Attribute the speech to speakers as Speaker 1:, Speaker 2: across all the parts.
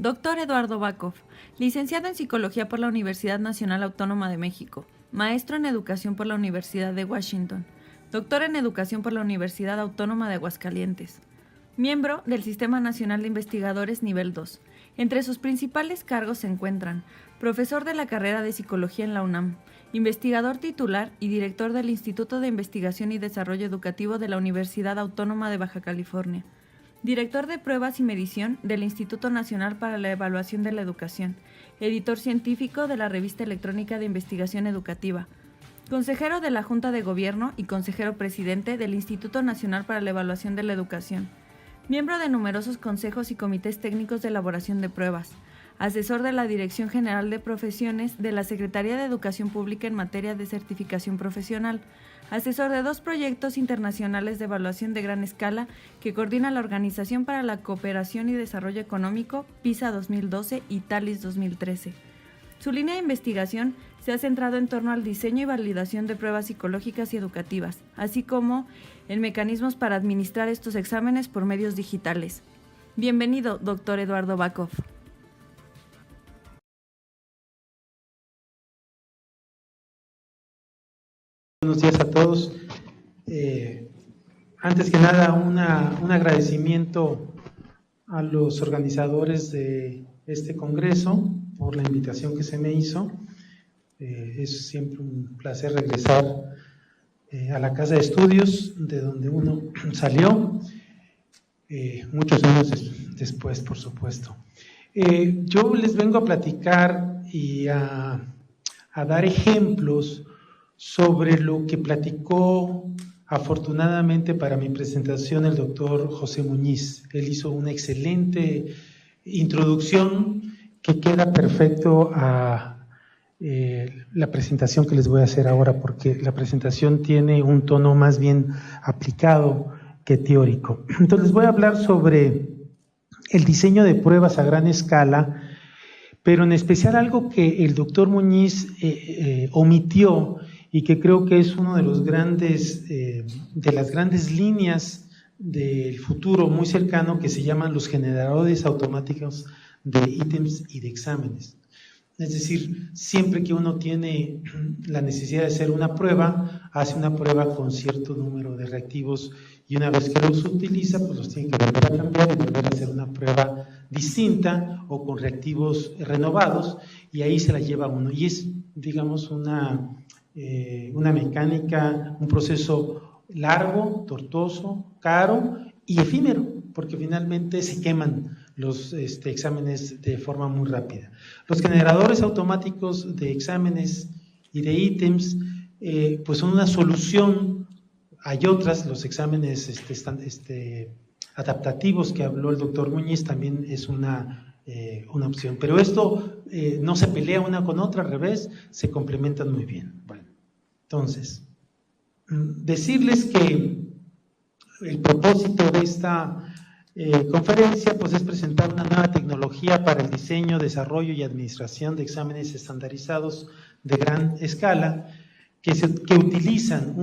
Speaker 1: Doctor Eduardo Bakov, licenciado en Psicología por la Universidad Nacional Autónoma de México, maestro en Educación por la Universidad de Washington, doctor en Educación por la Universidad Autónoma de Aguascalientes, miembro del Sistema Nacional de Investigadores Nivel 2. Entre sus principales cargos se encuentran profesor de la carrera de Psicología en la UNAM, investigador titular y director del Instituto de Investigación y Desarrollo Educativo de la Universidad Autónoma de Baja California, director de Pruebas y Medición del Instituto Nacional para la Evaluación de la Educación, editor científico de la Revista Electrónica de Investigación Educativa, consejero de la Junta de Gobierno y consejero presidente del Instituto Nacional para la Evaluación de la Educación, miembro de numerosos consejos y comités técnicos de elaboración de pruebas, asesor de la Dirección General de Profesiones de la Secretaría de Educación Pública en materia de certificación profesional, asesor de 2 proyectos internacionales de evaluación de gran escala que coordina la Organización para la Cooperación y Desarrollo Económico, PISA 2012 y TALIS 2013. Su línea de investigación se ha centrado en torno al diseño y validación de pruebas psicológicas y educativas, así como en mecanismos para administrar estos exámenes por medios digitales. Bienvenido, doctor Eduardo Bakov.
Speaker 2: Buenos días a todos. Antes que nada, un agradecimiento a los organizadores de este congreso por la invitación que se me hizo. Es siempre un placer regresar a la casa de estudios de donde uno salió, muchos años después, por supuesto. Yo les vengo a platicar y a dar ejemplos sobre lo que platicó afortunadamente para mi presentación el doctor José Muñiz. Él hizo una excelente introducción que queda perfecto a la presentación que les voy a hacer ahora, porque la presentación tiene un tono más bien aplicado que teórico. Entonces les voy a hablar sobre el diseño de pruebas a gran escala, pero en especial algo que el doctor Muñiz omitió y que creo que es uno de los grandes, de las grandes líneas del futuro muy cercano, que se llaman los generadores automáticos de ítems y de exámenes. Es decir, siempre que uno tiene la necesidad de hacer una prueba, hace una prueba con cierto número de reactivos y una vez que los utiliza, pues los tiene que volver a cambiar y volver a hacer una prueba distinta o con reactivos renovados, y ahí se la lleva uno. Y es, digamos, una mecánica, un proceso largo, tortuoso, caro y efímero, porque finalmente se queman los exámenes de forma muy rápida. Los generadores automáticos de exámenes y de ítems pues son una solución. Hay otras, los exámenes adaptativos que habló el doctor Muñiz también es una opción, pero esto no se pelea una con otra, al revés, se complementan muy bien. Bueno, entonces, decirles que el propósito de esta conferencia pues es presentar una nueva tecnología para el diseño, desarrollo y administración de exámenes estandarizados de gran escala que utilizan,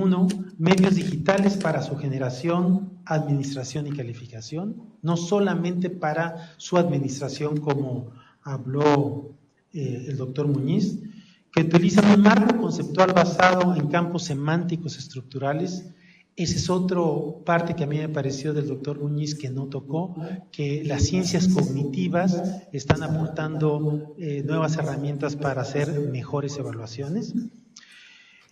Speaker 2: medios digitales para su generación, administración y calificación, no solamente para su administración como habló el doctor Muñiz, que utilizan un marco conceptual basado en campos semánticos estructurales. Esa es otra parte que a mí me pareció del doctor Muñiz que no tocó, que las ciencias cognitivas están aportando nuevas herramientas para hacer mejores evaluaciones.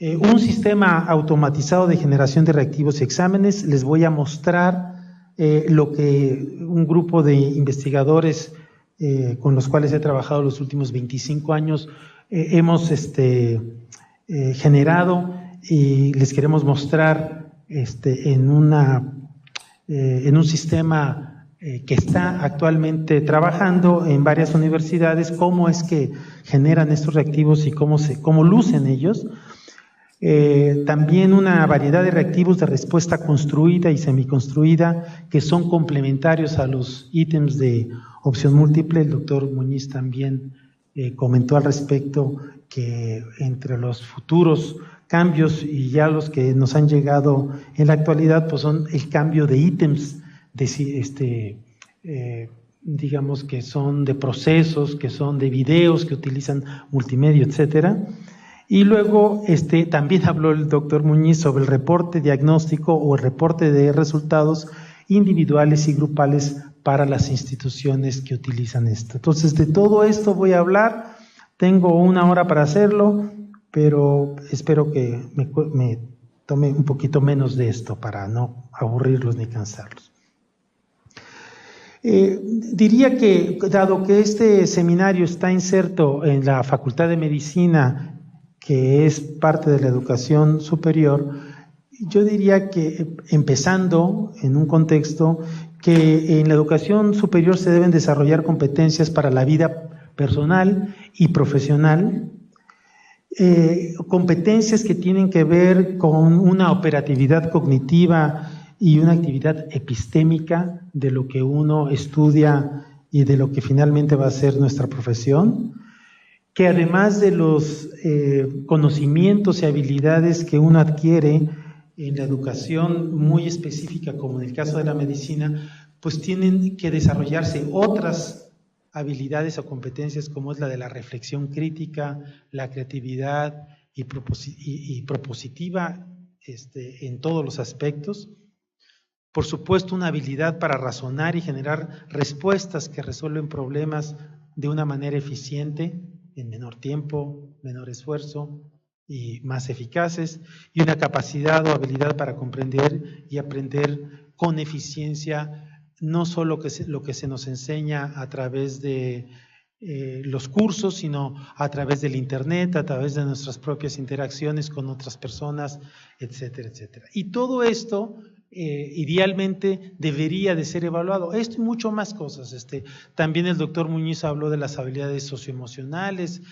Speaker 2: Un sistema automatizado de generación de reactivos y exámenes. Les voy a mostrar lo que un grupo de investigadores con los cuales he trabajado los últimos 25 años hemos generado, y les queremos mostrar en un sistema que está actualmente trabajando en varias universidades, cómo es que generan estos reactivos y cómo lucen ellos. También una variedad de reactivos de respuesta construida y semiconstruida que son complementarios a los ítems de opción múltiple. El doctor Muñiz también comentó al respecto que entre los futuros cambios y ya los que nos han llegado en la actualidad, pues son el cambio de ítems digamos que son de procesos, que son de videos, que utilizan multimedia, etcétera. Y luego también habló el doctor Muñiz sobre el reporte diagnóstico o el reporte de resultados individuales y grupales para las instituciones que utilizan esto. Entonces, de todo esto voy a hablar. Tengo 1 hora para hacerlo, pero espero que me tome un poquito menos de esto para no aburrirlos ni cansarlos. Diría que, dado que este seminario está inserto en la Facultad de Medicina, que es parte de la educación superior, yo diría que, empezando en un contexto, que en la educación superior se deben desarrollar competencias para la vida personal y profesional, competencias que tienen que ver con una operatividad cognitiva y una actividad epistémica de lo que uno estudia y de lo que finalmente va a ser nuestra profesión, que además de los conocimientos y habilidades que uno adquiere en la educación muy específica, como en el caso de la medicina, pues tienen que desarrollarse otras habilidades o competencias como es la de la reflexión crítica, la creatividad y propositiva en todos los aspectos. Por supuesto, una habilidad para razonar y generar respuestas que resuelven problemas de una manera eficiente, en menor tiempo, menor esfuerzo y más eficaces, y una capacidad o habilidad para comprender y aprender con eficiencia, no solo lo que se nos enseña a través de los cursos, sino a través del Internet, a través de nuestras propias interacciones con otras personas, etcétera, etcétera. Y todo esto idealmente debería de ser evaluado. Esto y mucho más cosas. También el doctor Muñiz habló de las habilidades socioemocionales,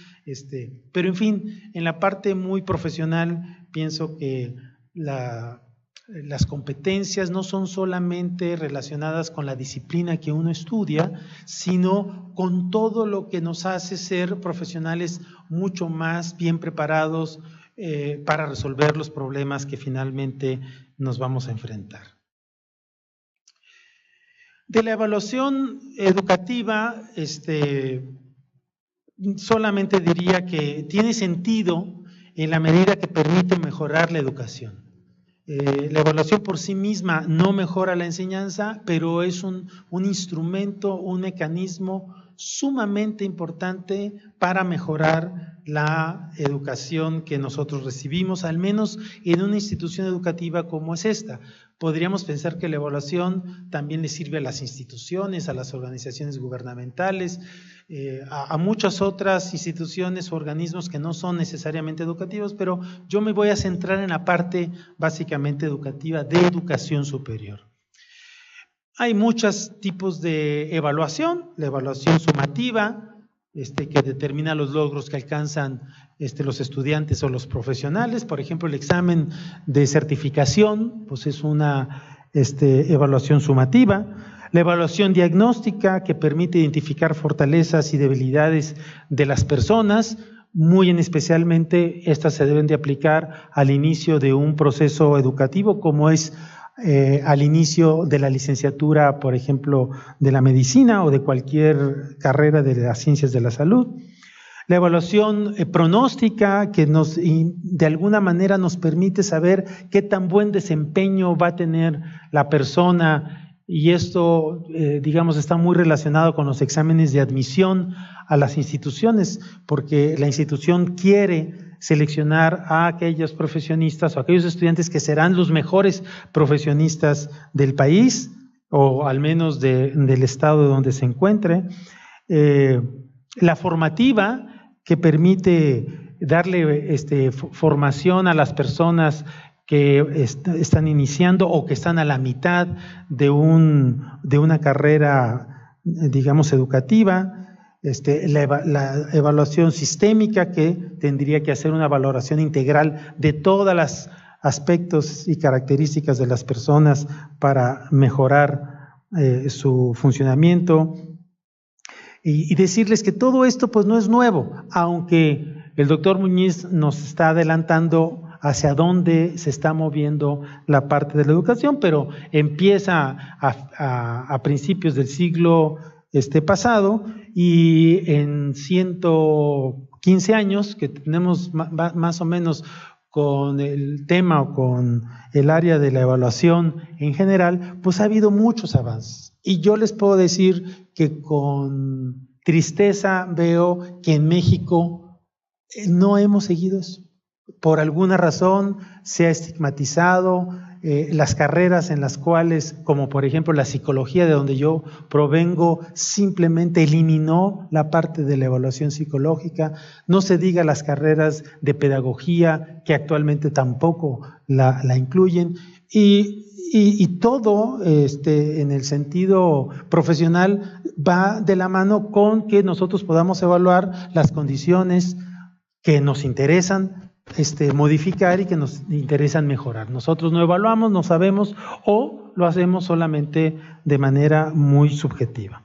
Speaker 2: pero en fin, en la parte muy profesional pienso que las competencias no son solamente relacionadas con la disciplina que uno estudia, sino con todo lo que nos hace ser profesionales mucho más bien preparados para resolver los problemas que finalmente nos vamos a enfrentar. De la evaluación educativa, solamente diría que tiene sentido en la medida que permite mejorar la educación. La evaluación por sí misma no mejora la enseñanza, pero es un instrumento, un mecanismo sumamente importante para mejorar la educación que nosotros recibimos, al menos en una institución educativa como es esta. Podríamos pensar que la evaluación también le sirve a las instituciones, a las organizaciones gubernamentales, a muchas otras instituciones o organismos que no son necesariamente educativos, pero yo me voy a centrar en la parte básicamente educativa de educación superior. Hay muchos tipos de evaluación, la evaluación sumativa, que determina los logros que alcanzan los estudiantes o los profesionales. Por ejemplo, el examen de certificación, pues es una evaluación sumativa. La evaluación diagnóstica, que permite identificar fortalezas y debilidades de las personas, muy en especialmente estas se deben de aplicar al inicio de un proceso educativo, como es al inicio de la licenciatura, por ejemplo, de la medicina o de cualquier carrera de las ciencias de la salud. La evaluación pronóstica, que de alguna manera nos permite saber qué tan buen desempeño va a tener la persona, y esto, digamos, está muy relacionado con los exámenes de admisión a las instituciones, porque la institución quiere seleccionar a aquellos profesionistas o aquellos estudiantes que serán los mejores profesionistas del país, o al menos del estado donde se encuentre. La formativa, que permite darle formación a las personas que están iniciando o que están a la mitad de una carrera, digamos, educativa. La evaluación sistémica, que tendría que hacer una valoración integral de todos los aspectos y características de las personas para mejorar su funcionamiento. Y decirles que todo esto pues no es nuevo, aunque el doctor Muñiz nos está adelantando hacia dónde se está moviendo la parte de la educación, pero empieza a principios del siglo pasado, y en 115 años que tenemos más o menos con el tema o con el área de la evaluación en general, pues ha habido muchos avances. Y yo les puedo decir que con tristeza veo que en México no hemos seguido eso. Por alguna razón se ha estigmatizado las carreras en las cuales, como por ejemplo la psicología, de donde yo provengo, simplemente eliminó la parte de la evaluación psicológica. No se diga las carreras de pedagogía, que actualmente tampoco la incluyen. Y todo en el sentido profesional va de la mano con que nosotros podamos evaluar las condiciones que nos interesan modificar y que nos interesan mejorar. Nosotros no evaluamos, no sabemos, o lo hacemos solamente de manera muy subjetiva.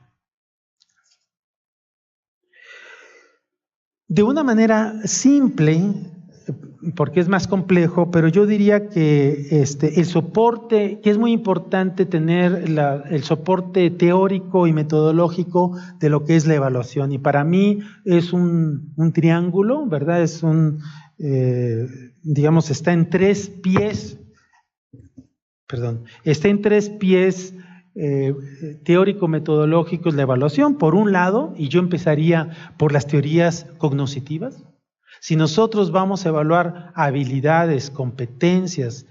Speaker 2: De una manera simple, porque es más complejo, pero yo diría que el soporte, que es muy importante tener el soporte teórico y metodológico de lo que es la evaluación, y para mí es un triángulo, ¿verdad? Es digamos, está en tres pies teórico-metodológicos la evaluación, por un lado, y yo empezaría por las teorías cognitivas. Si nosotros vamos a evaluar habilidades, competencias,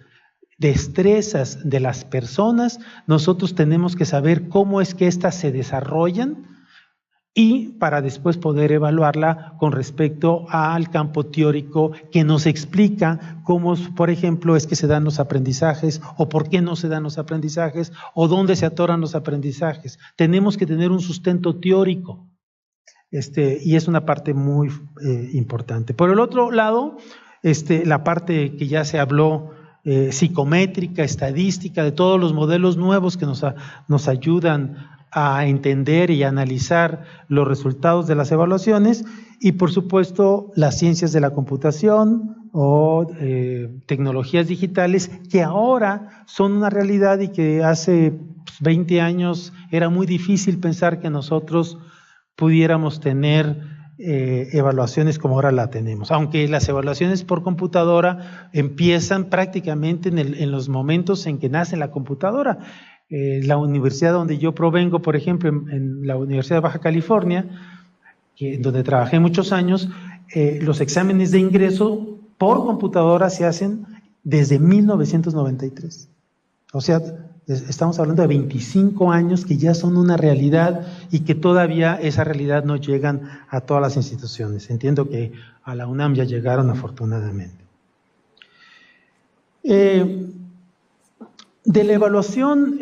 Speaker 2: destrezas de las personas, nosotros tenemos que saber cómo es que éstas se desarrollan, y para después poder evaluarla con respecto al campo teórico que nos explica cómo, por ejemplo, es que se dan los aprendizajes, o por qué no se dan los aprendizajes, o dónde se atoran los aprendizajes. Tenemos que tener un sustento teórico, y es una parte muy importante. Por el otro lado, la parte que ya se habló, psicométrica, estadística, de todos los modelos nuevos que nos ayudan a entender y analizar los resultados de las evaluaciones, y por supuesto las ciencias de la computación o tecnologías digitales, que ahora son una realidad y que hace 20 años era muy difícil pensar que nosotros pudiéramos tener evaluaciones como ahora la tenemos, aunque las evaluaciones por computadora empiezan prácticamente en los momentos en que nace la computadora. La universidad donde yo provengo, por ejemplo, en la Universidad de Baja California, donde trabajé muchos años, los exámenes de ingreso por computadora se hacen desde 1993. O sea, estamos hablando de 25 años que ya son una realidad, y que todavía esa realidad no llegan a todas las instituciones. Entiendo que a la UNAM ya llegaron, afortunadamente. De la evaluación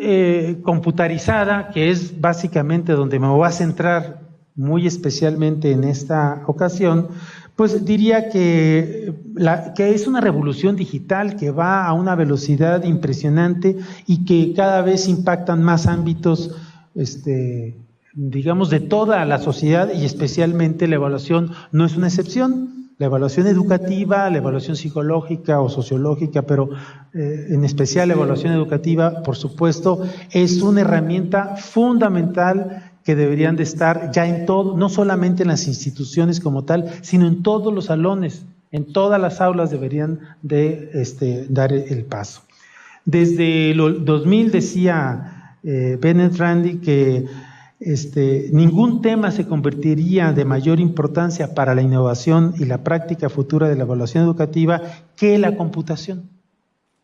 Speaker 2: computarizada, que es básicamente donde me voy a centrar muy especialmente en esta ocasión, pues diría que es una revolución digital que va a una velocidad impresionante y que cada vez impactan más ámbitos, digamos, de toda la sociedad, y especialmente la evaluación no es una excepción. La evaluación educativa, la evaluación psicológica o sociológica, pero en especial la evaluación educativa, por supuesto, es una herramienta fundamental que deberían de estar ya en todo, no solamente en las instituciones como tal, sino en todos los salones, en todas las aulas deberían de dar el paso. Desde el 2000 decía Bennett Randy que ningún tema se convertiría de mayor importancia para la innovación y la práctica futura de la evaluación educativa que la computación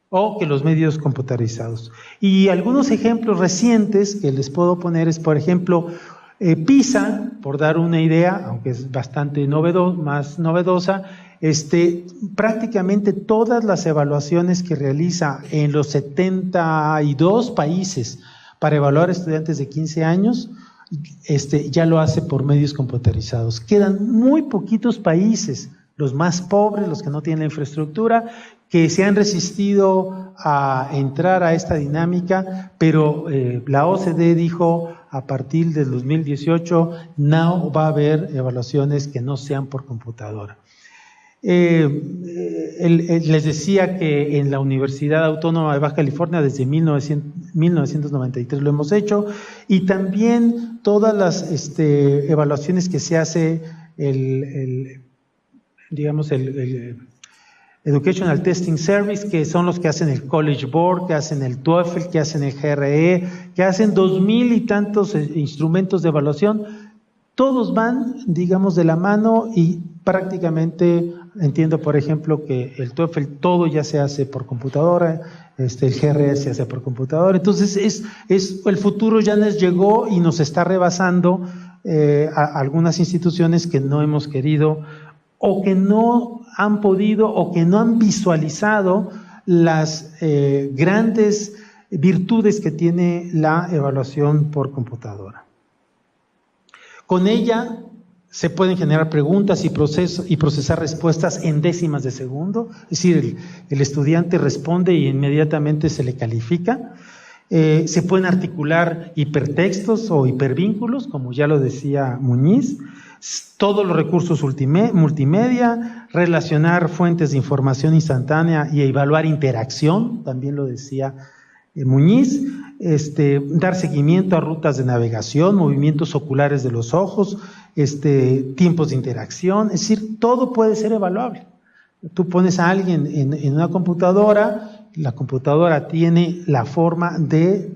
Speaker 2: o que los medios computarizados. Y algunos ejemplos recientes que les puedo poner es, por ejemplo, PISA, por dar una idea, aunque es bastante más novedosa, prácticamente todas las evaluaciones que realiza en los 72 países para evaluar estudiantes de 15 años, ya lo hace por medios computarizados. Quedan muy poquitos países, los más pobres, los que no tienen la infraestructura, que se han resistido a entrar a esta dinámica, pero la OCDE dijo a partir del 2018 no va a haber evaluaciones que no sean por computadora. Les decía que en la Universidad Autónoma de Baja California desde 1993 lo hemos hecho, y también todas las evaluaciones que se hace el Educational Testing Service, que son los que hacen el College Board, que hacen el TOEFL, que hacen el GRE, que hacen 2000 y tantos instrumentos de evaluación. Todos van, digamos, de la mano, y prácticamente entiendo, por ejemplo, que el TOEFL todo ya se hace por computadora, el GRE se hace por computadora. Entonces, el futuro ya nos llegó y nos está rebasando a algunas instituciones que no hemos querido, o que no han podido, o que no han visualizado las grandes virtudes que tiene la evaluación por computadora. Con ella se pueden generar preguntas y procesar respuestas en décimas de segundo, es decir, el estudiante responde y inmediatamente se le califica. Se pueden articular hipertextos o hipervínculos, como ya lo decía Muñiz, todos los recursos multimedia, relacionar fuentes de información instantánea y evaluar interacción, también lo decía Muñiz, dar seguimiento a rutas de navegación, movimientos oculares de los ojos, tiempos de interacción, es decir, todo puede ser evaluable. Tú pones a alguien en una computadora, la computadora tiene la forma de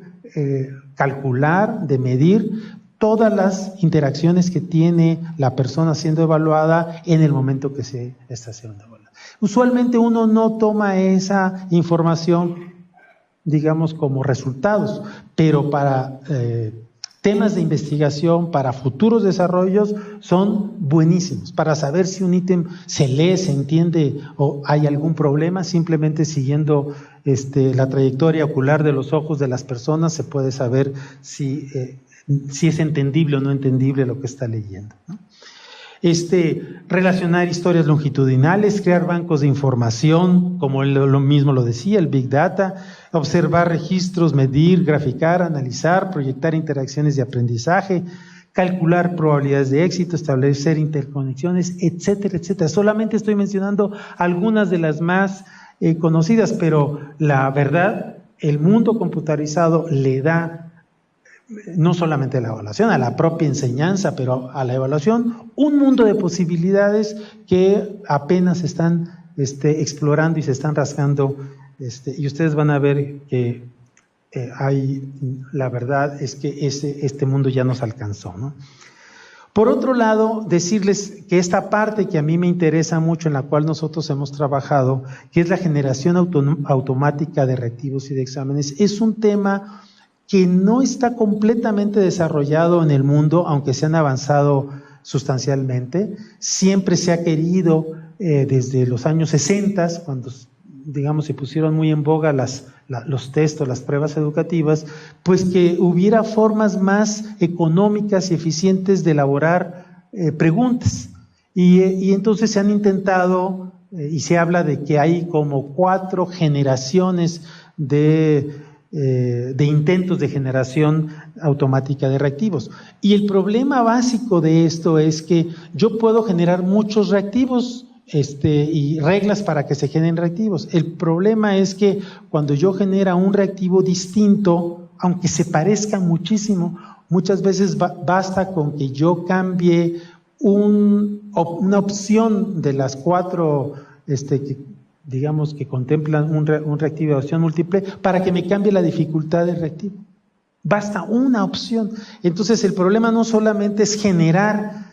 Speaker 2: calcular, de medir todas las interacciones que tiene la persona siendo evaluada en el momento que se está siendo evaluada. Usualmente uno no toma esa información, digamos, como resultados, pero para temas de investigación, para futuros desarrollos, son buenísimos. Para saber si un ítem se lee, se entiende o hay algún problema, simplemente siguiendo la trayectoria ocular de los ojos de las personas se puede saber si es entendible o no entendible lo que está leyendo, ¿no? Relacionar historias longitudinales, crear bancos de información, como lo mismo lo decía, el Big Data, observar registros, medir, graficar, analizar, proyectar interacciones de aprendizaje, calcular probabilidades de éxito, establecer interconexiones, etcétera, etcétera. Solamente estoy mencionando algunas de las más conocidas, pero la verdad, el mundo computarizado le da no solamente a la evaluación, a la propia enseñanza, pero a la evaluación, un mundo de posibilidades que apenas están explorando y se están rascando, y ustedes van a ver que la verdad es que este mundo ya nos alcanzó, ¿no? Por otro lado, decirles que esta parte que a mí me interesa mucho, en la cual nosotros hemos trabajado, que es la generación automática de reactivos y de exámenes, es un tema que no está completamente desarrollado en el mundo, aunque se han avanzado sustancialmente. Siempre se ha querido, desde los años 60, cuando, digamos, se pusieron muy en boga los textos, las pruebas educativas, pues que hubiera formas más económicas y eficientes de elaborar preguntas. Y entonces se han intentado, y se habla de que hay como 4 generaciones de intentos de generación automática de reactivos. Y el problema básico de esto es que yo puedo generar muchos reactivos y reglas para que se generen reactivos. El problema es que cuando yo genero un reactivo distinto, aunque se parezca muchísimo, muchas veces basta con que yo cambie una opción de las 4 digamos que contemplan un reactivo de opción múltiple, para que me cambie la dificultad del reactivo. Basta una opción. Entonces el problema no solamente es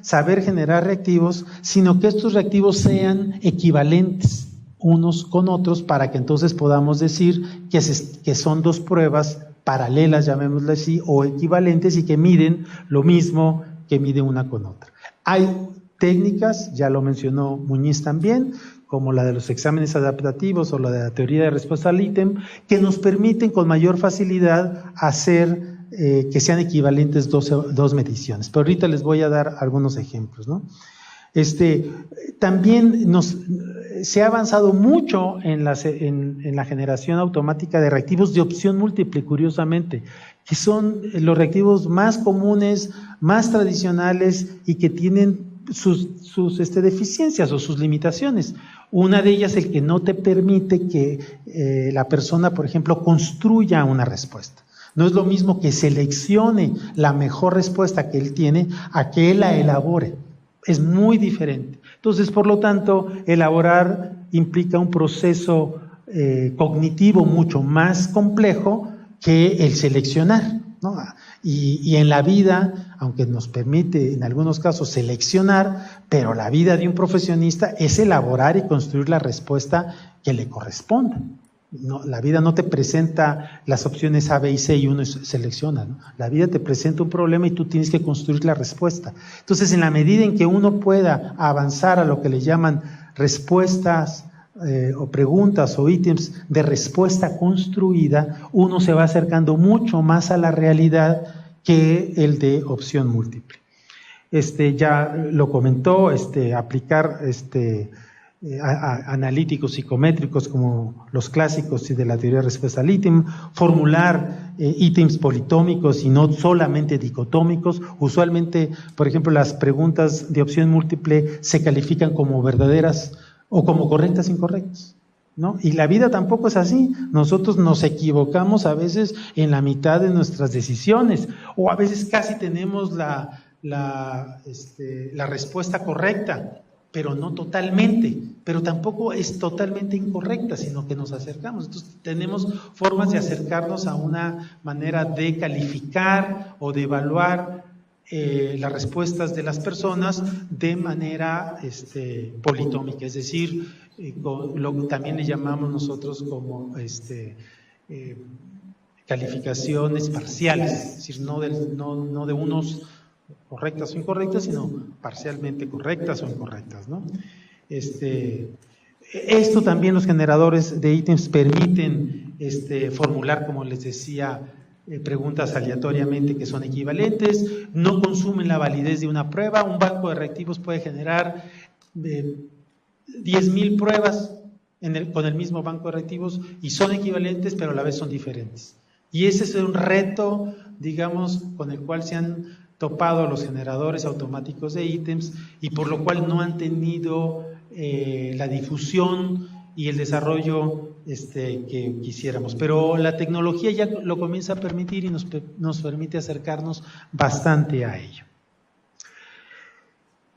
Speaker 2: saber generar reactivos, sino que estos reactivos sean equivalentes unos con otros, para que entonces podamos decir que son 2 pruebas paralelas, llamémosle así, o equivalentes, y que miden lo mismo que mide una con otra. Hay técnicas, ya lo mencionó Muñiz también, como la de los exámenes adaptativos o la de la teoría de respuesta al ítem, que nos permiten con mayor facilidad hacer que sean equivalentes dos mediciones. Pero ahorita les voy a dar algunos ejemplos, ¿no? También se ha avanzado mucho en la generación automática de reactivos de opción múltiple, curiosamente, que son los reactivos más comunes, más tradicionales y que tienen sus deficiencias o sus limitaciones. Una de ellas es el que no te permite que la persona, por ejemplo, construya una respuesta. No es lo mismo que seleccione la mejor respuesta que él tiene a que él la elabore. Es muy diferente. Entonces, por lo tanto, elaborar implica un proceso cognitivo mucho más complejo que el seleccionar, ¿no? Y en la vida, aunque nos permite en algunos casos seleccionar, pero la vida de un profesionista es elaborar y construir la respuesta que le corresponda. No, la vida no te presenta las opciones A, B y C y uno selecciona, ¿no? La vida te presenta un problema y tú tienes que construir la respuesta. Entonces, en la medida en que uno pueda avanzar a lo que le llaman respuestas o preguntas o ítems de respuesta construida, uno se va acercando mucho más a la realidad que el de opción múltiple. Ya lo comentó, aplicar analíticos psicométricos como los clásicos de la teoría de respuesta al ítem, formular ítems politómicos y no solamente dicotómicos. Usualmente, por ejemplo, las preguntas de opción múltiple se califican como verdaderas o como correctas e incorrectas, ¿no? Y la vida tampoco es así. Nosotros nos equivocamos a veces en la mitad de nuestras decisiones, o a veces casi tenemos la respuesta correcta, pero no totalmente, pero tampoco es totalmente incorrecta, sino que nos acercamos. Entonces tenemos formas de acercarnos a una manera de calificar o de evaluar las respuestas de las personas de manera politómica, es decir, lo que también le llamamos nosotros como calificaciones parciales, es decir, no de unos correctas o incorrectas, sino parcialmente correctas o incorrectas, ¿no? Esto también los generadores de ítems permiten formular, como les decía, preguntas aleatoriamente que son equivalentes, no consumen la validez de una prueba. Un banco de reactivos puede generar 10,000 pruebas con el mismo banco de reactivos y son equivalentes, pero a la vez son diferentes. Y ese es un reto, digamos, con el cual se han topado los generadores automáticos de ítems y por lo cual no han tenido la difusión y el desarrollo que quisiéramos. Pero la tecnología ya lo comienza a permitir y nos permite acercarnos bastante a ello.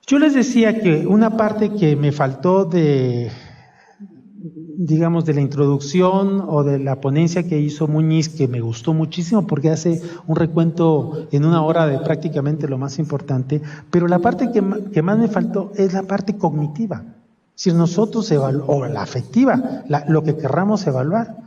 Speaker 2: Yo les decía que una parte que me faltó de la introducción o de la ponencia que hizo Muñiz, que me gustó muchísimo porque hace un recuento en una hora de prácticamente lo más importante, pero la parte que más me faltó es la parte cognitiva. Si nosotros o la afectiva, lo que querramos evaluar.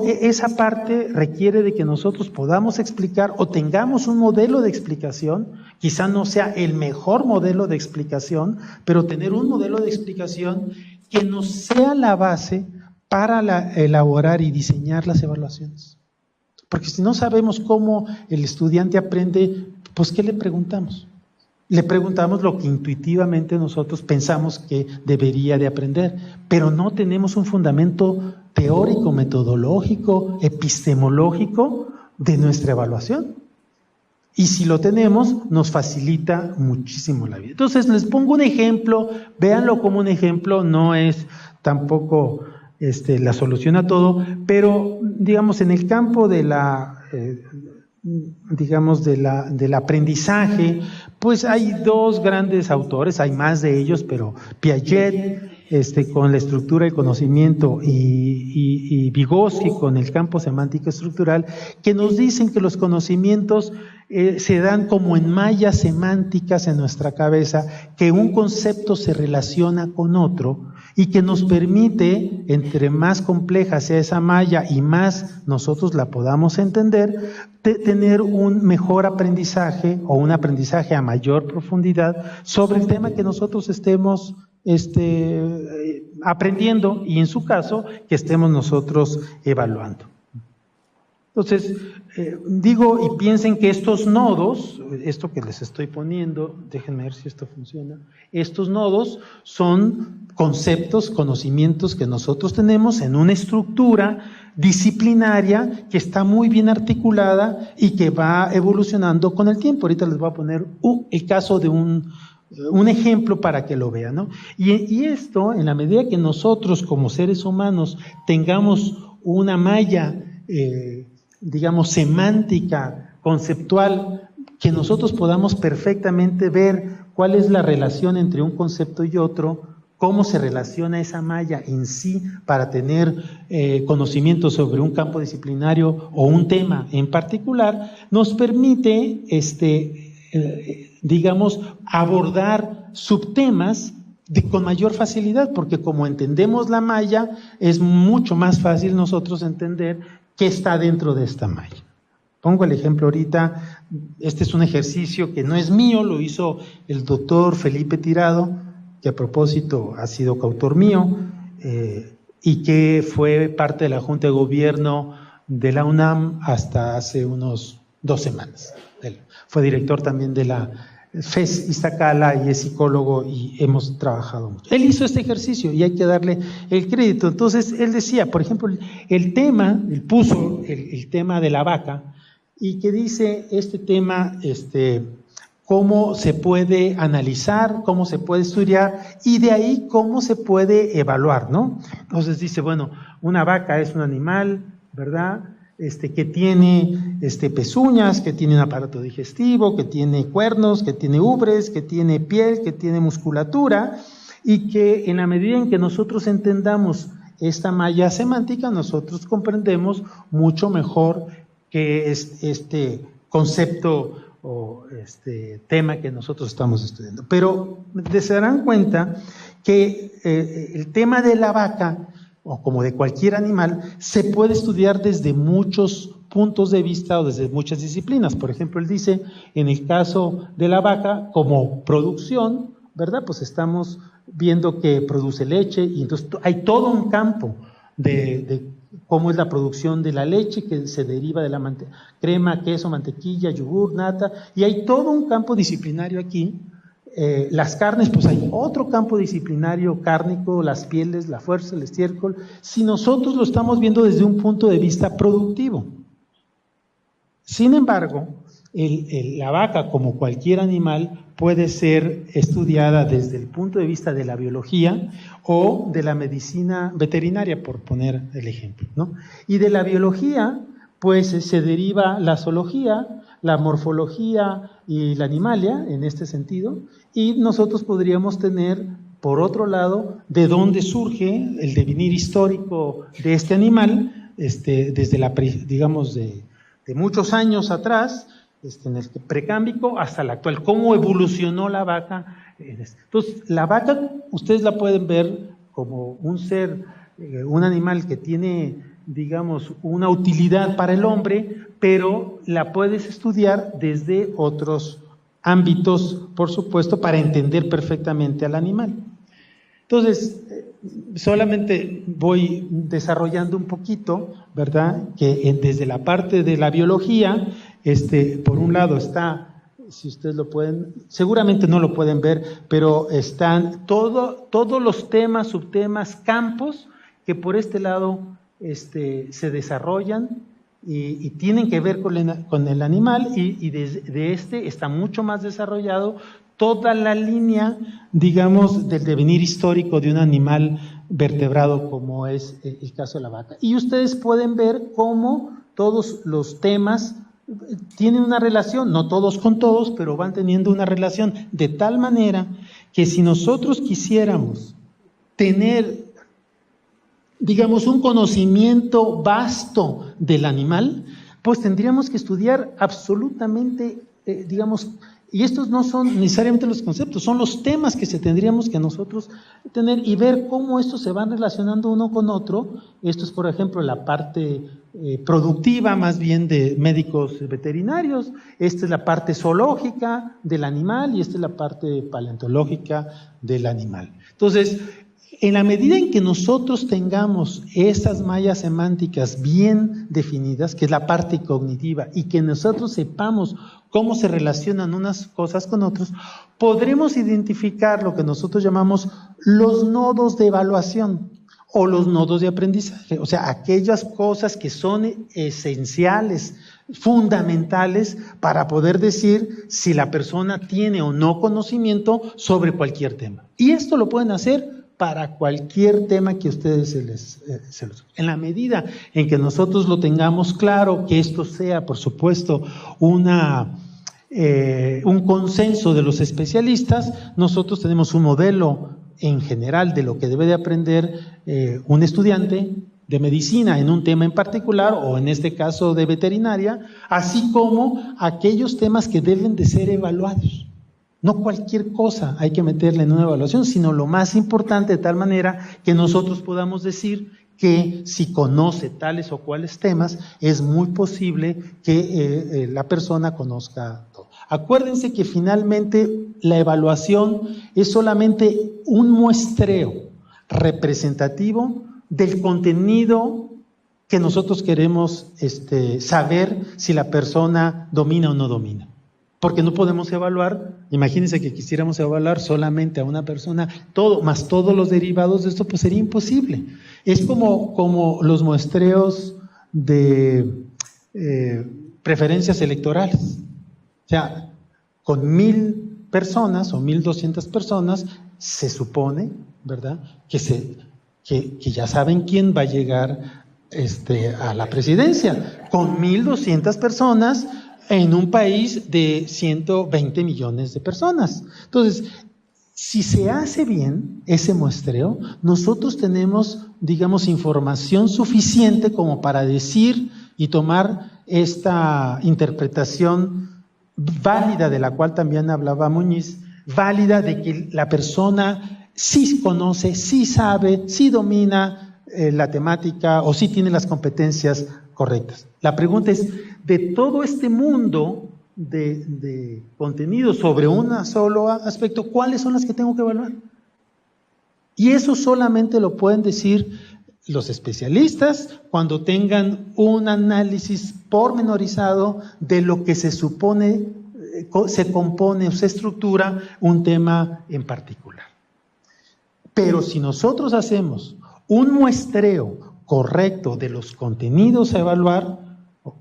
Speaker 2: Esa parte requiere de que nosotros podamos explicar o tengamos un modelo de explicación, quizá no sea el mejor modelo de explicación, pero tener un modelo de explicación que nos sea la base para elaborar y diseñar las evaluaciones. Porque si no sabemos cómo el estudiante aprende, pues ¿qué le preguntamos? Le preguntamos lo que intuitivamente nosotros pensamos que debería de aprender, pero no tenemos un fundamento teórico, metodológico, epistemológico de nuestra evaluación. Y si lo tenemos, nos facilita muchísimo la vida. Entonces, les pongo un ejemplo, véanlo como un ejemplo, no es tampoco la solución a todo, pero digamos en el campo de del aprendizaje, pues hay dos grandes autores, hay más de ellos, pero Piaget con la estructura del conocimiento y Vygotsky con el campo semántico estructural, que nos dicen que los conocimientos se dan como en mallas semánticas en nuestra cabeza, que un concepto se relaciona con otro y que nos permite, entre más compleja sea esa malla y más nosotros la podamos entender, tener un mejor aprendizaje o un aprendizaje a mayor profundidad sobre el tema que nosotros estemos aprendiendo y en su caso que estemos nosotros evaluando. Entonces, digo y piensen que estos nodos, esto que les estoy poniendo, déjenme ver si esto funciona, estos nodos son conceptos, conocimientos que nosotros tenemos en una estructura disciplinaria que está muy bien articulada y que va evolucionando con el tiempo. Ahorita les voy a poner el caso de un un ejemplo para que lo vean, ¿no? Y esto, en la medida que nosotros como seres humanos tengamos una malla, digamos, semántica, conceptual, que nosotros podamos perfectamente ver cuál es la relación entre un concepto y otro, cómo se relaciona esa malla en sí para tener conocimiento sobre un campo disciplinario o un tema en particular, nos permite, digamos, abordar subtemas con mayor facilidad, porque como entendemos la malla, es mucho más fácil nosotros entender qué está dentro de esta malla. Pongo el ejemplo ahorita, este es un ejercicio que no es mío, lo hizo el doctor Felipe Tirado, que a propósito ha sido coautor mío, y que fue parte de la Junta de Gobierno de la UNAM hasta hace unos 2 semanas. Él fue director también de la FES Iztacala y es psicólogo y hemos trabajado mucho. Él hizo este ejercicio y hay que darle el crédito. Entonces, él decía, por ejemplo, el tema, él puso el tema de la vaca y que dice este tema, cómo se puede analizar, cómo se puede estudiar y de ahí cómo se puede evaluar, ¿no? Entonces dice, bueno, una vaca es un animal, ¿verdad?, que tiene pezuñas, que tiene un aparato digestivo, que tiene cuernos, que tiene ubres, que tiene piel, que tiene musculatura, y que en la medida en que nosotros entendamos esta malla semántica, nosotros comprendemos mucho mejor que este concepto o tema que nosotros estamos estudiando. Pero se darán cuenta que el tema de la vaca, o como de cualquier animal, se puede estudiar desde muchos puntos de vista o desde muchas disciplinas. Por ejemplo, él dice, en el caso de la vaca, como producción, ¿verdad? Pues estamos viendo que produce leche y entonces hay todo un campo de cómo es la producción de la leche que se deriva de la crema, queso, mantequilla, yogur, nata, y hay todo un campo disciplinario aquí. Las carnes, pues hay otro campo disciplinario cárnico, las pieles, la fuerza, el estiércol, si nosotros lo estamos viendo desde un punto de vista productivo. Sin embargo, la vaca, como cualquier animal, puede ser estudiada desde el punto de vista de la biología o de la medicina veterinaria, por poner el ejemplo, ¿no? Y de la biología, pues se deriva la zoología, la morfología y la animalia, en este sentido, y nosotros podríamos tener, por otro lado, de dónde surge el devenir histórico de este animal, desde digamos, de muchos años atrás, en el precámbrico hasta el actual, cómo evolucionó la vaca. Entonces, la vaca, ustedes la pueden ver como un ser, un animal que tiene, digamos, una utilidad para el hombre, pero la puedes estudiar desde otros ámbitos, por supuesto, para entender perfectamente al animal. Entonces, solamente voy desarrollando un poquito, ¿verdad?, que desde la parte de la biología, por un lado está, si ustedes lo pueden, seguramente no lo pueden ver, pero están todos los temas, subtemas, campos que por este lado se desarrollan y tienen que ver con el animal y de está mucho más desarrollado toda la línea, digamos, del devenir histórico de un animal vertebrado como es el caso de la vaca. Y ustedes pueden ver cómo todos los temas tienen una relación, no todos con todos, pero van teniendo una relación de tal manera que si nosotros quisiéramos tener, digamos, un conocimiento vasto del animal, pues tendríamos que estudiar absolutamente, digamos, y estos no son necesariamente los conceptos, son los temas que tendríamos que nosotros tener y ver cómo estos se van relacionando uno con otro. Esto es, por ejemplo, la parte productiva más bien de médicos veterinarios, esta es la parte zoológica del animal y esta es la parte paleontológica del animal. Entonces, en la medida en que nosotros tengamos esas mallas semánticas bien definidas, que es la parte cognitiva, y que nosotros sepamos cómo se relacionan unas cosas con otras, podremos identificar lo que nosotros llamamos los nodos de evaluación o los nodos de aprendizaje, o sea, aquellas cosas que son esenciales fundamentales para poder decir si la persona tiene o no conocimiento sobre cualquier tema. Y esto lo pueden hacer para cualquier tema que a ustedes se los... En la medida en que nosotros lo tengamos claro, que esto sea, por supuesto, un consenso de los especialistas, nosotros tenemos un modelo en general de lo que debe de aprender un estudiante de medicina en un tema en particular, o en este caso de veterinaria, así como aquellos temas que deben de ser evaluados. No cualquier cosa hay que meterle en una evaluación, sino lo más importante, de tal manera que nosotros podamos decir que si conoce tales o cuales temas, es muy posible que la persona conozca todo. Acuérdense que finalmente la evaluación es solamente un muestreo representativo del contenido que nosotros queremos saber si la persona domina o no domina. Porque no podemos evaluar, imagínense que quisiéramos evaluar solamente a una persona, todo, más todos los derivados de esto, pues sería imposible. Es como los muestreos de preferencias electorales. O sea, con 1000 personas o 1200 personas, se supone, ¿verdad?, que ya saben quién va a llegar a la presidencia. Con 1200 personas en un país de 120 millones de personas. Entonces, si se hace bien ese muestreo, nosotros tenemos, digamos, información suficiente como para decir y tomar esta interpretación válida, de la cual también hablaba Muñiz, válida de que la persona sí conoce, sí sabe, sí domina la temática o sí tiene las competencias correctas. La pregunta es, de todo este mundo de contenido sobre un solo aspecto, ¿cuáles son las que tengo que evaluar? Y eso solamente lo pueden decir los especialistas cuando tengan un análisis pormenorizado de lo que se supone, se compone o se estructura un tema en particular. Pero si nosotros hacemos un muestreo correcto de los contenidos a evaluar,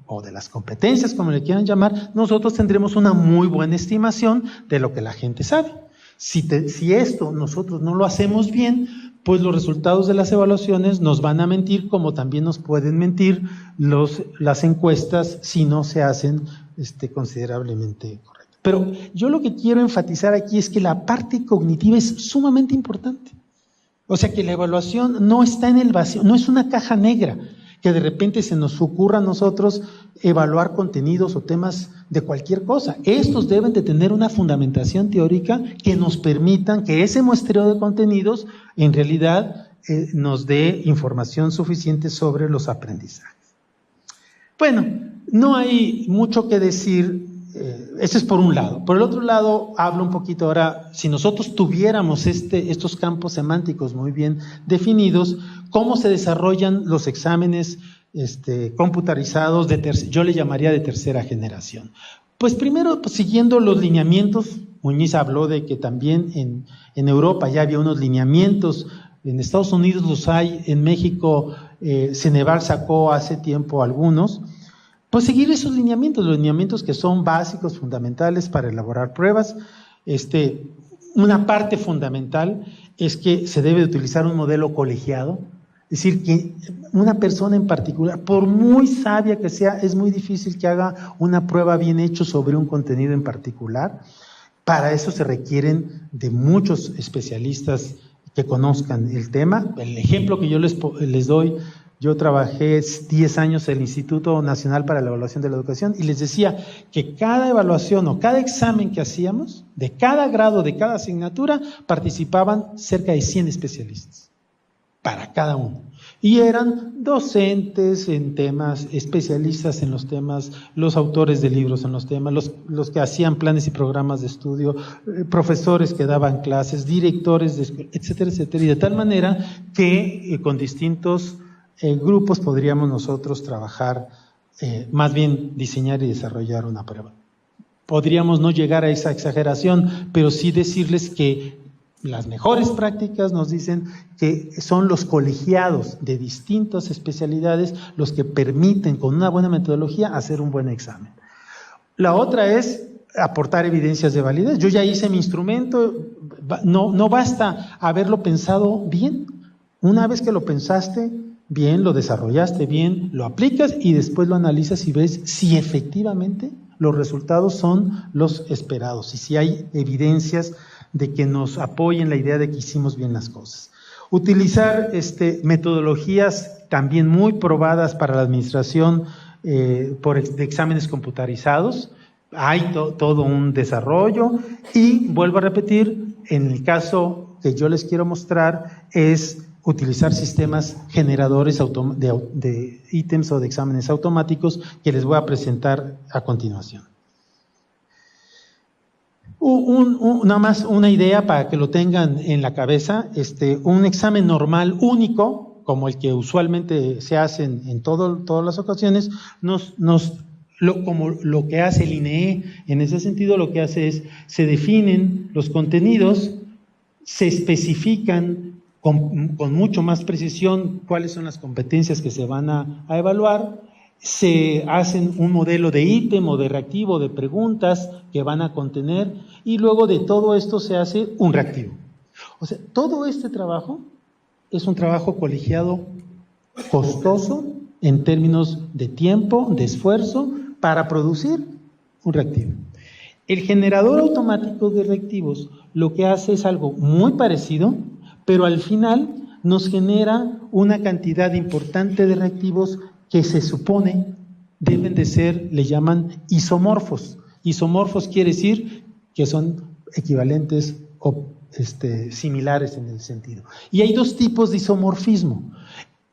Speaker 2: o de las competencias, como le quieran llamar, nosotros tendremos una muy buena estimación de lo que la gente sabe. Si esto nosotros no lo hacemos bien, pues los resultados de las evaluaciones nos van a mentir, como también nos pueden mentir las encuestas si no se hacen considerablemente correctas. Pero yo lo que quiero enfatizar aquí es que la parte cognitiva es sumamente importante. O sea que la evaluación no está en el vacío, no es una caja negra que de repente se nos ocurra a nosotros evaluar contenidos o temas de cualquier cosa. Estos deben de tener una fundamentación teórica que nos permitan que ese muestreo de contenidos en realidad nos dé información suficiente sobre los aprendizajes. Bueno, no hay mucho que decir, eso es por un lado. Por el otro lado, hablo un poquito ahora, si nosotros tuviéramos estos campos semánticos muy bien definidos, ¿cómo se desarrollan los exámenes computarizados yo le llamaría de tercera generación? Pues primero, siguiendo los lineamientos, Muñiz habló de que también en Europa ya había unos lineamientos, en Estados Unidos los hay, en México Ceneval sacó hace tiempo algunos. Pues seguir esos lineamientos, los lineamientos que son básicos, fundamentales para elaborar pruebas. Una parte fundamental es que se debe utilizar un modelo colegiado, es decir, que una persona en particular, por muy sabia que sea, es muy difícil que haga una prueba bien hecha sobre un contenido en particular. Para eso se requieren de muchos especialistas que conozcan el tema. El ejemplo que yo les doy, yo trabajé 10 años en el Instituto Nacional para la Evaluación de la Educación y les decía que cada evaluación o cada examen que hacíamos, de cada grado, de cada asignatura, participaban cerca de 100 especialistas para cada uno. Y eran docentes en temas, especialistas en los temas, los autores de libros en los temas, los que hacían planes y programas de estudio, profesores que daban clases, directores de escuela, etcétera, etcétera. Y de tal manera que con distintos grupos podríamos nosotros trabajar, más bien diseñar y desarrollar una prueba. Podríamos no llegar a esa exageración, pero sí decirles que las mejores prácticas nos dicen que son los colegiados de distintas especialidades los que permiten con una buena metodología hacer un buen examen. La otra es aportar evidencias de validez. Yo ya hice mi instrumento, no basta haberlo pensado bien. Una vez que lo pensaste bien, lo desarrollaste bien, lo aplicas y después lo analizas y ves si efectivamente los resultados son los esperados y si hay evidencias de que nos apoyen la idea de que hicimos bien las cosas. Utilizar metodologías también muy probadas para la administración de exámenes computarizados. Hay todo un desarrollo y vuelvo a repetir, en el caso que yo les quiero mostrar es utilizar sistemas generadores de ítems o de exámenes automáticos que les voy a presentar a continuación. Nada más una idea para que lo tengan en la cabeza, un examen normal único, como el que usualmente se hace en todas las ocasiones, como lo que hace el INEE, en ese sentido lo que hace es, se definen los contenidos, se especifican con mucho más precisión cuáles son las competencias que se van a evaluar, se hacen un modelo de ítem o de reactivo de preguntas que van a contener y luego de todo esto se hace un reactivo. O sea, todo este trabajo es un trabajo colegiado costoso en términos de tiempo, de esfuerzo para producir un reactivo. El generador automático de reactivos lo que hace es algo muy parecido, pero al final nos genera una cantidad importante de reactivos que se supone deben de ser, le llaman isomorfos. Isomorfos quiere decir que son equivalentes o similares en el sentido. Y hay dos tipos de isomorfismo.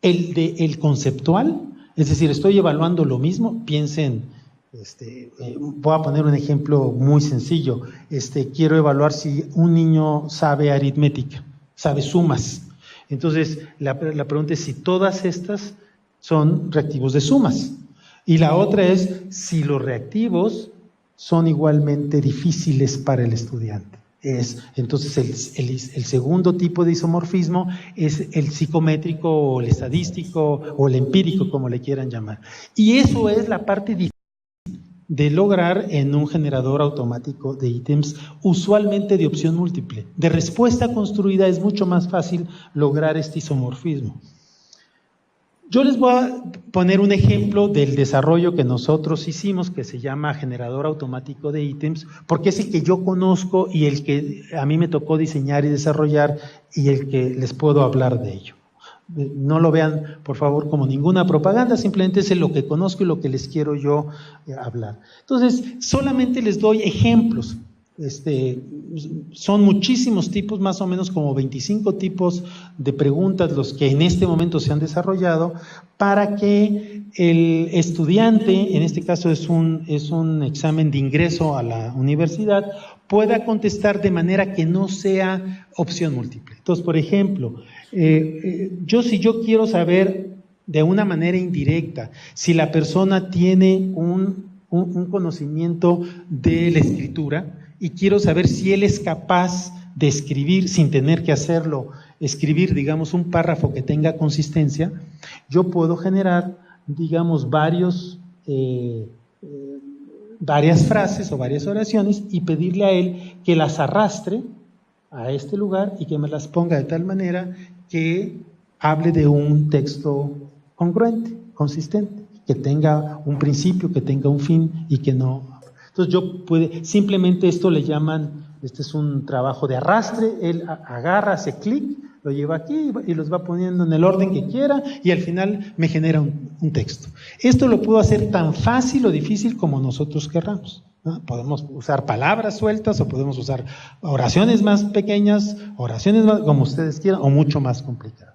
Speaker 2: El conceptual, es decir, estoy evaluando lo mismo, piensen, voy a poner un ejemplo muy sencillo, quiero evaluar si un niño sabe aritmética, sabe sumas. Entonces, la pregunta es si todas estas son reactivos de sumas. Y la otra es si los reactivos son igualmente difíciles para el estudiante. Entonces, el segundo tipo de isomorfismo es el psicométrico o el estadístico o el empírico, como le quieran llamar. Y eso es la parte difícil de lograr en un generador automático de ítems, usualmente de opción múltiple. De respuesta construida es mucho más fácil lograr este isomorfismo. Yo les voy a poner un ejemplo del desarrollo que nosotros hicimos, que se llama generador automático de ítems, porque es el que yo conozco y el que a mí me tocó diseñar y desarrollar y el que les puedo hablar de ello. No lo vean, por favor, como ninguna propaganda, simplemente es lo que conozco y lo que les quiero yo hablar. Entonces, solamente les doy ejemplos. Son muchísimos tipos, más o menos como 25 tipos de preguntas los que en este momento se han desarrollado para que el estudiante, en este caso es un examen de ingreso a la universidad, pueda contestar de manera que no sea opción múltiple. Entonces, por ejemplo, si yo quiero saber de una manera indirecta si la persona tiene un conocimiento de la escritura, y quiero saber si él es capaz de escribir sin tener que hacerlo, escribir, digamos, un párrafo que tenga consistencia, yo puedo generar, digamos, varias frases o varias oraciones y pedirle a él que las arrastre a este lugar y que me las ponga de tal manera que hable de un texto congruente, consistente, que tenga un principio, que tenga un fin y que no... Entonces simplemente esto le llaman, es un trabajo de arrastre, él agarra, hace clic, lo lleva aquí y los va poniendo en el orden que quiera y al final me genera un texto. Esto lo puedo hacer tan fácil o difícil como nosotros querramos, ¿no? Podemos usar palabras sueltas o podemos usar oraciones más pequeñas, oraciones más, como ustedes quieran, o mucho más complicadas.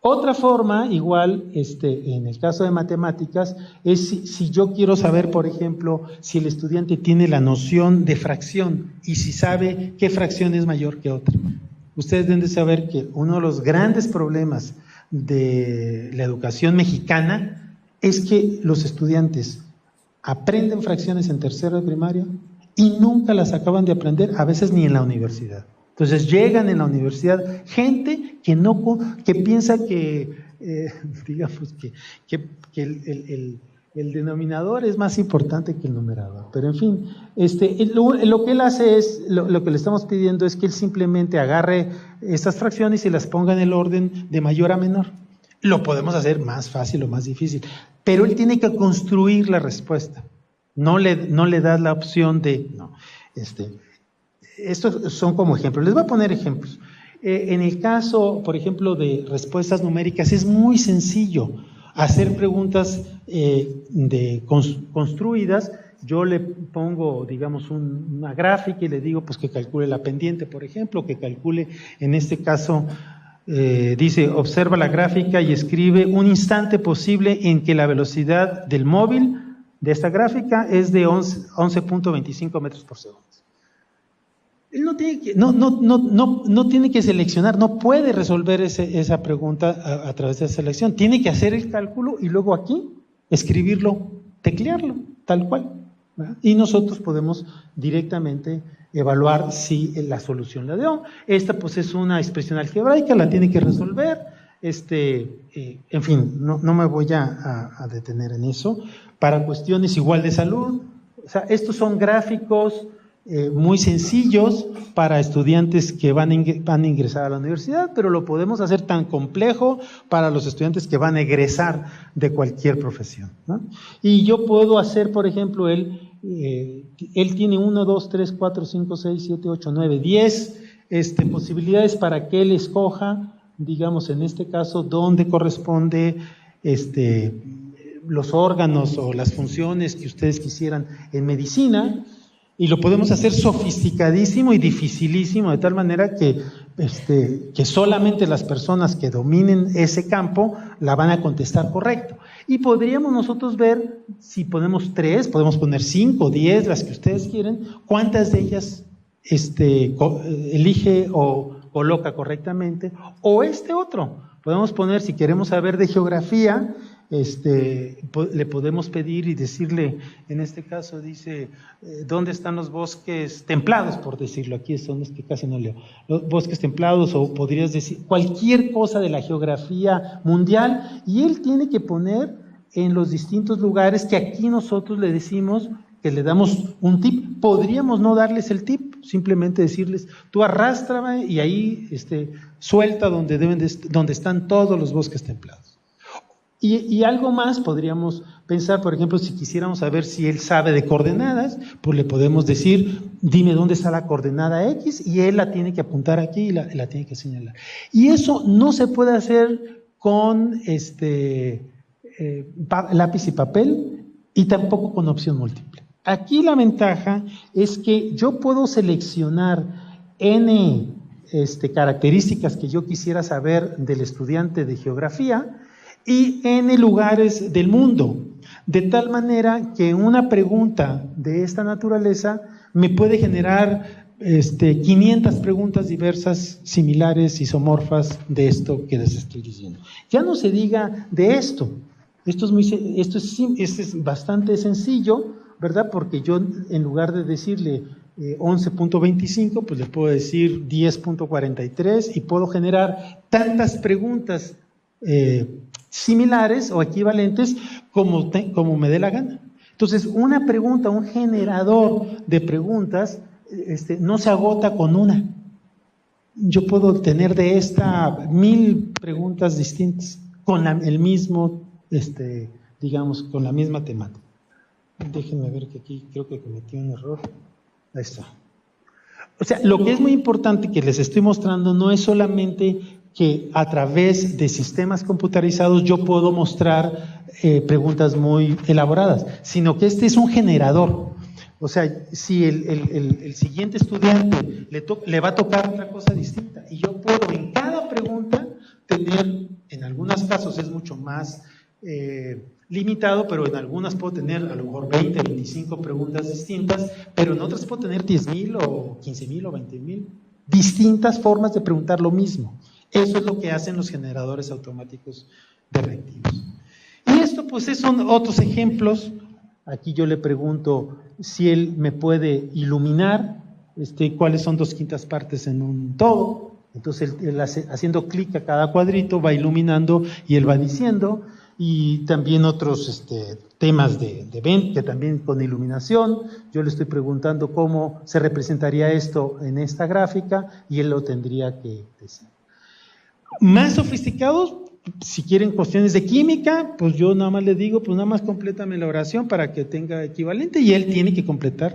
Speaker 2: Otra forma, igual, en el caso de matemáticas, es si yo quiero saber, por ejemplo, si el estudiante tiene la noción de fracción y si sabe qué fracción es mayor que otra. Ustedes deben de saber que uno de los grandes problemas de la educación mexicana es que los estudiantes aprenden fracciones en tercero de primaria y nunca las acaban de aprender, a veces ni en la universidad. Entonces llegan en la universidad gente que piensa que, digamos, que el denominador es más importante que el numerador. Pero en fin, lo que él hace es, lo que le estamos pidiendo es que él simplemente agarre estas fracciones y las ponga en el orden de mayor a menor. Lo podemos hacer más fácil o más difícil, pero él tiene que construir la respuesta. No le das la opción de, no, estos son como ejemplos. Les voy a poner ejemplos. En el caso, por ejemplo, de respuestas numéricas, es muy sencillo hacer preguntas construidas. Yo le pongo, digamos, una gráfica y le digo pues que calcule la pendiente, por ejemplo, que calcule, en este caso, dice, observa la gráfica y escribe un instante posible en que la velocidad del móvil de esta gráfica es de 11.25 metros por segundo. Él no tiene que seleccionar, no puede resolver esa pregunta a través de esa selección. Tiene que hacer el cálculo y luego aquí escribirlo, teclearlo, tal cual, ¿verdad? Y nosotros podemos directamente evaluar si la solución la dio. Esta pues es una expresión algebraica, la tiene que resolver. En fin, no me voy a detener en eso. Para cuestiones igual de salud, o sea, estos son gráficos muy sencillos para estudiantes que van a ingresar a la universidad, pero lo podemos hacer tan complejo para los estudiantes que van a egresar de cualquier profesión, ¿no? Y yo puedo hacer, por ejemplo, él tiene 1, 2, 3, 4, 5, 6, 7, 8, 9, 10 posibilidades para que él escoja, digamos, en este caso, dónde corresponde los órganos o las funciones que ustedes quisieran en medicina. Y lo podemos hacer sofisticadísimo y dificilísimo, de tal manera que solamente las personas que dominen ese campo la van a contestar correcto. Y podríamos nosotros ver, si ponemos 3, podemos poner 5, 10, las que ustedes quieren, cuántas de ellas elige o coloca correctamente, o otro. Podemos poner, si queremos saber de geografía, le podemos pedir y decirle, en este caso dice, ¿dónde están los bosques templados? Por decirlo, aquí son los que casi no leo, los bosques templados, o podrías decir cualquier cosa de la geografía mundial, y él tiene que poner en los distintos lugares que aquí nosotros le decimos que le damos un tip. Podríamos no darles el tip, simplemente decirles, tú arrástrame y ahí suelta donde están todos los bosques templados. Y algo más podríamos pensar, por ejemplo, si quisiéramos saber si él sabe de coordenadas, pues le podemos decir, dime dónde está la coordenada X, y él la tiene que apuntar aquí y la tiene que señalar. Y eso no se puede hacer con lápiz y papel, y tampoco con opción múltiple. Aquí la ventaja es que yo puedo seleccionar N características que yo quisiera saber del estudiante de geografía, y N lugares del mundo, de tal manera que una pregunta de esta naturaleza me puede generar 500 preguntas diversas, similares, isomorfas de esto que les estoy diciendo. Ya no se diga de esto. Esto es bastante sencillo, ¿verdad? Porque yo, en lugar de decirle 11.25, pues le puedo decir 10.43 y puedo generar tantas preguntas similares o equivalentes como me dé la gana. Entonces, una pregunta, un generador de preguntas, no se agota con una. Yo puedo obtener de esta 1000 preguntas distintas con el mismo, digamos, con la misma temática. Déjenme ver que aquí creo que cometí un error. Ahí está. O sea, lo que es muy importante que les estoy mostrando no es solamente que a través de sistemas computarizados yo puedo mostrar preguntas muy elaboradas, sino que es un generador. O sea, si el siguiente estudiante le va a tocar otra cosa distinta, y yo puedo en cada pregunta tener, en algunos casos es mucho más limitado, pero en algunas puedo tener a lo mejor 20, 25 preguntas distintas, pero en otras puedo tener 10,000 o 15,000 o 20,000 distintas formas de preguntar lo mismo. Eso es lo que hacen los generadores automáticos de reactivos. Y esto pues son otros ejemplos. Aquí yo le pregunto si él me puede iluminar cuáles son 2/5 partes en un todo. Entonces él haciendo clic a cada cuadrito va iluminando y él va diciendo, y también otros temas de evento que también con iluminación. Yo le estoy preguntando cómo se representaría esto en esta gráfica y él lo tendría que decir. Más sofisticados, si quieren cuestiones de química, pues yo nada más le digo, pues nada más complétame la oración para que tenga equivalente, y él tiene que completar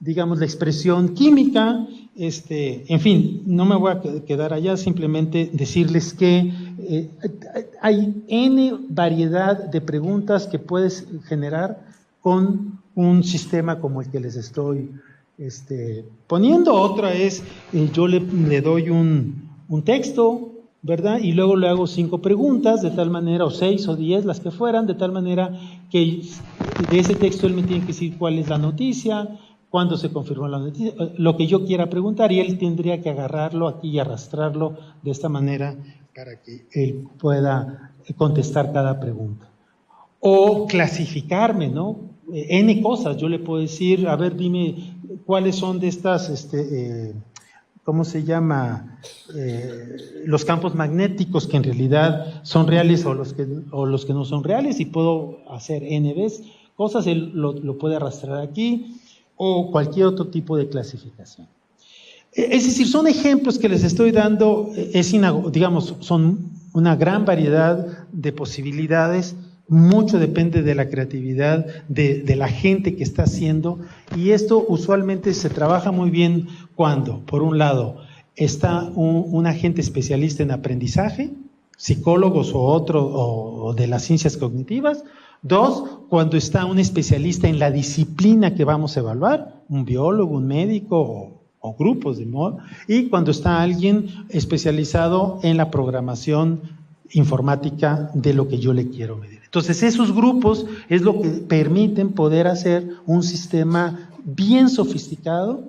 Speaker 2: digamos, la expresión química. En fin, no me voy a quedar allá, simplemente decirles que hay N variedad de preguntas que puedes generar con un sistema como el que les estoy poniendo. Otra es, yo le doy un texto, ¿verdad? Y luego le hago 5 preguntas, de tal manera, o 6 o 10, las que fueran, de tal manera que de ese texto él me tiene que decir cuál es la noticia, cuándo se confirmó la noticia, lo que yo quiera preguntar, y él tendría que agarrarlo aquí y arrastrarlo de esta manera para que él pueda contestar cada pregunta. O clasificarme, ¿no? N cosas, yo le puedo decir, a ver, dime cuáles son de estas, ¿cómo se llama? Los campos magnéticos que en realidad son reales o los que no son reales, y puedo hacer N veces cosas, él lo puede arrastrar aquí, o cualquier otro tipo de clasificación. Es decir, son ejemplos que les estoy dando, digamos, son una gran variedad de posibilidades. Mucho depende de la creatividad de la gente que está haciendo, y esto usualmente se trabaja muy bien cuando, por un lado, está un agente especialista en aprendizaje, psicólogos o de las ciencias cognitivas. 2, cuando está un especialista en la disciplina que vamos a evaluar, un biólogo, un médico o grupos de modo, y cuando está alguien especializado en la programación informática de lo que yo le quiero medir. Entonces, esos grupos es lo que permiten poder hacer un sistema bien sofisticado,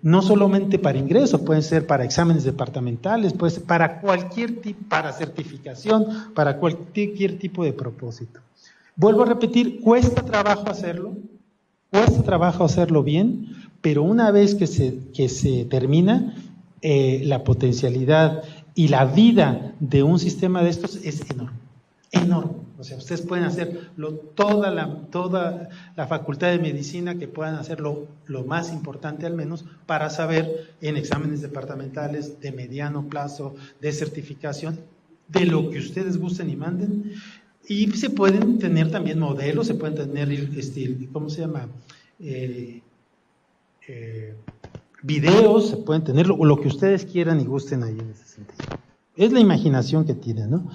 Speaker 2: no solamente para ingreso, pueden ser para exámenes departamentales, puede ser para cualquier tipo, para certificación, para cualquier tipo de propósito. Vuelvo a repetir, cuesta trabajo hacerlo bien, pero una vez que se termina, la potencialidad y la vida de un sistema de estos es enorme. O sea, ustedes pueden hacer toda la facultad de medicina que puedan hacerlo, lo más importante al menos, para saber en exámenes departamentales de mediano plazo, de certificación, de lo que ustedes gusten y manden. Y se pueden tener también modelos, se pueden tener, ¿cómo se llama? Videos, se pueden tener lo que ustedes quieran y gusten ahí en ese sentido. Es la imaginación que tienen, ¿no?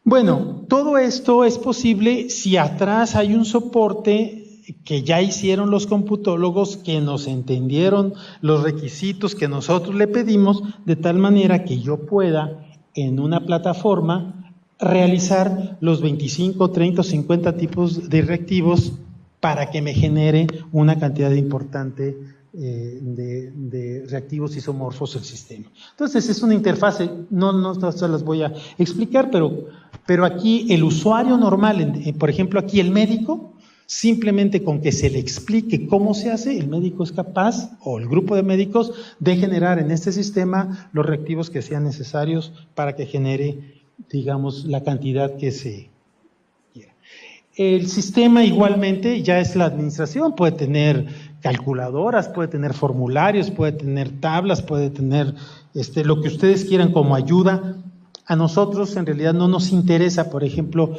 Speaker 2: Bueno, todo esto es posible si atrás hay un soporte que ya hicieron los computólogos, que nos entendieron los requisitos que nosotros le pedimos, de tal manera que yo pueda en una plataforma realizar los 25, 30 o 50 tipos de reactivos para que me genere una cantidad importante de reactivos isomorfos el sistema. Entonces es una interfase, no se las voy a explicar, pero aquí el usuario normal, por ejemplo aquí el médico, simplemente con que se le explique cómo se hace, el médico es capaz, o el grupo de médicos, de generar en este sistema los reactivos que sean necesarios para que genere, digamos, la cantidad que se quiera. El sistema igualmente ya es la administración, puede tener calculadoras, puede tener formularios, puede tener tablas, puede tener lo que ustedes quieran como ayuda. A nosotros en realidad no nos interesa, por ejemplo,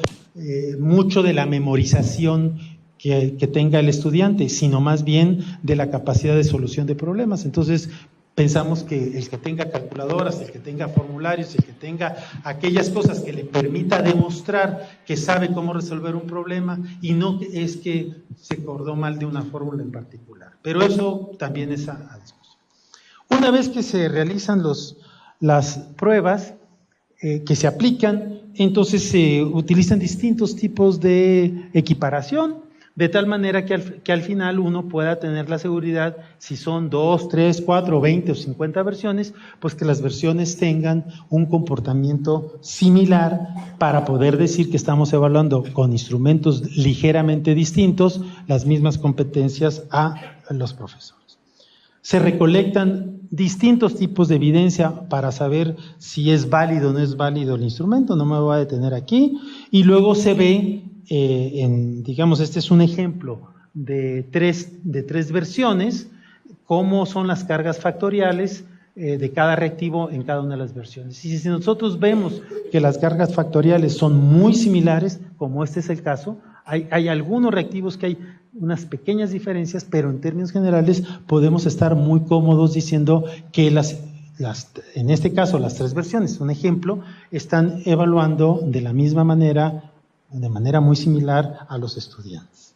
Speaker 2: mucho de la memorización que tenga el estudiante, sino más bien de la capacidad de solución de problemas. Entonces, pensamos que el que tenga calculadoras, el que tenga formularios, el que tenga aquellas cosas que le permita demostrar que sabe cómo resolver un problema, y no es que se acordó mal de una fórmula en particular. Pero eso también es a discusión. Una vez que se realizan las pruebas que se aplican, entonces se utilizan distintos tipos de equiparación. de tal manera que al final uno pueda tener la seguridad, si son 2, 3, 4, 20 o 50 versiones, pues que las versiones tengan un comportamiento similar para poder decir que estamos evaluando con instrumentos ligeramente distintos las mismas competencias a los profesores. Se recolectan distintos tipos de evidencia para saber si es válido o no es válido el instrumento, no me voy a detener aquí, y luego se ve, digamos, este es un ejemplo de tres versiones, cómo son las cargas factoriales de cada reactivo en cada una de las versiones. Y si nosotros vemos que las cargas factoriales son muy similares, como este es el caso, hay algunos reactivos que hay unas pequeñas diferencias, pero en términos generales podemos estar muy cómodos diciendo que en este caso las tres versiones, un ejemplo, están evaluando de la misma manera, de manera muy similar a los estudiantes.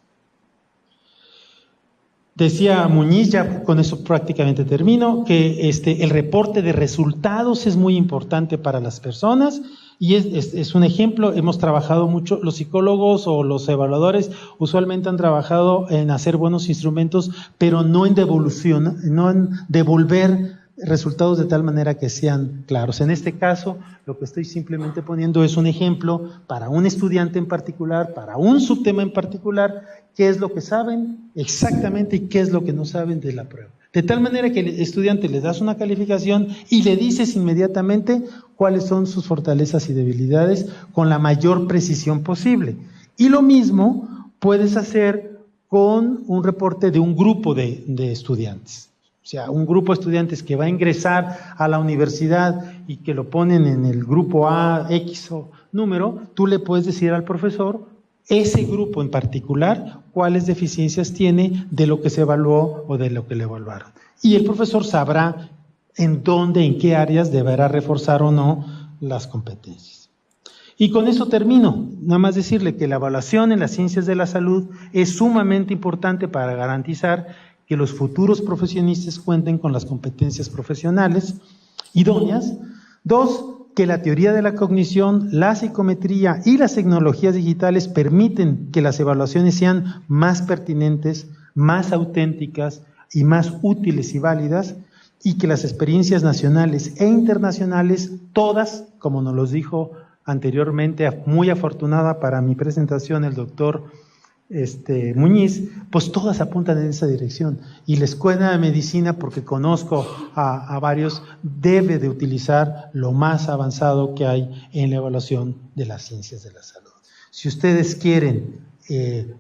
Speaker 2: Decía Muñiz, ya con eso prácticamente termino, que el reporte de resultados es muy importante para las personas y es un ejemplo. Hemos trabajado mucho, los psicólogos o los evaluadores usualmente han trabajado en hacer buenos instrumentos, pero no en devolución, no en devolver resultados de tal manera que sean claros. En este caso, lo que estoy simplemente poniendo es un ejemplo para un estudiante en particular, para un subtema en particular, qué es lo que saben exactamente y qué es lo que no saben de la prueba. De tal manera que el estudiante le das una calificación y le dices inmediatamente cuáles son sus fortalezas y debilidades con la mayor precisión posible. Y lo mismo puedes hacer con un reporte de un grupo de estudiantes. O sea, un grupo de estudiantes que va a ingresar a la universidad y que lo ponen en el grupo A, X o número, tú le puedes decir al profesor, ese grupo en particular, cuáles deficiencias tiene de lo que se evaluó o de lo que le evaluaron. Y el profesor sabrá en dónde, en qué áreas deberá reforzar o no las competencias. Y con eso termino. Nada más decirle que la evaluación en las ciencias de la salud es sumamente importante para garantizar que los futuros profesionistas cuenten con las competencias profesionales idóneas. 2, que la teoría de la cognición, la psicometría y las tecnologías digitales permiten que las evaluaciones sean más pertinentes, más auténticas y más útiles y válidas, y que las experiencias nacionales e internacionales, todas, como nos los dijo anteriormente, muy afortunada para mi presentación el doctor Muñiz, pues todas apuntan en esa dirección. Y la Escuela de Medicina, porque conozco a varios, debe de utilizar lo más avanzado que hay en la evaluación de las ciencias de la salud. Si ustedes quieren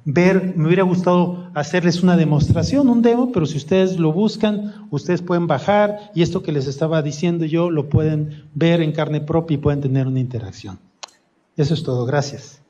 Speaker 2: ver, me hubiera gustado hacerles una demostración, un demo, pero si ustedes lo buscan, ustedes pueden bajar y esto que les estaba diciendo yo lo pueden ver en carne propia y pueden tener una interacción. Eso es todo, gracias.